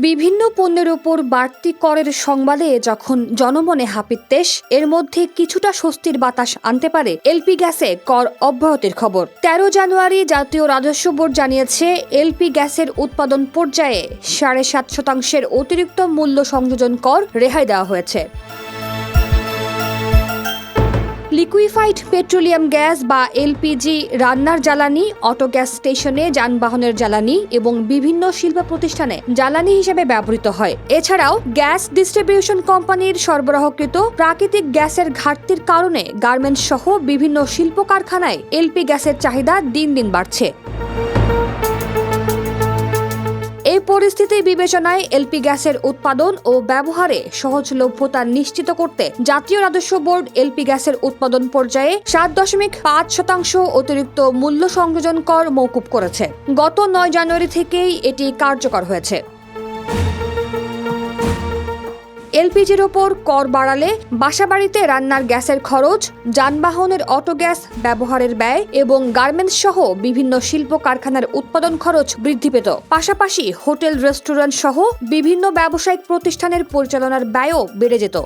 বিভিন্ন পণ্যের উপর বাড়তি করের সংবাদে যখন জনমনে হাপিত্তেশ, এর মধ্যে কিছুটা স্বস্তির বাতাস আনতে পারে এলপি গ্যাসে কর অব্যাহতির খবর। 13 জানুয়ারি জাতীয় রাজস্ব বোর্ড জানিয়েছে, এলপি গ্যাসের উৎপাদন পর্যায়ে 7.5% অতিরিক্ত মূল্য সংযোজন কর রেহাই দেওয়া হয়েছে। লিকুইফাইড পেট্রোলিয়াম গ্যাস বা এলপিজি রান্নার জ্বালানি, অটো গ্যাস স্টেশনে যানবাহনের জ্বালানি এবং বিভিন্ন শিল্প প্রতিষ্ঠানে জ্বালানি হিসেবে ব্যবহৃত হয়। এছাড়াও গ্যাস ডিস্ট্রিবিউশন কোম্পানির সরবরাহকৃত প্রাকৃতিক গ্যাসের ঘাটতির কারণে গার্মেন্টস সহ বিভিন্ন শিল্প কারখানায় এলপি গ্যাসের চাহিদা দিন দিন বাড়ছে। এই পরিস্থিতি বিবেচনায় এলপি গ্যাসের উৎপাদন ও ব্যবহারে সহজলভ্যতা নিশ্চিত করতে জাতীয় রাজস্ব বোর্ড এলপি গ্যাসের উৎপাদন পর্যায়ে 7.5% অতিরিক্ত মূল্য সংযোজন কর মওকুফ করেছে। গত 9 জানুয়ারি থেকেই এটি কার্যকর হয়েছে। এলপিজির ওপর কর বাড়ালে বাসাবাড়িতে রান্নার গ্যাসের খরচ, যানবাহনের অটো গ্যাস ব্যবহারের ব্যয় এবং গার্মেন্টস সহ বিভিন্ন শিল্প কারখানার উৎপাদন খরচ বৃদ্ধি পেত। পাশাপাশি হোটেল, রেস্টুরেন্ট সহ বিভিন্ন ব্যবসায়িক প্রতিষ্ঠানের পরিচালনার ব্যয়ও বেড়ে যেত।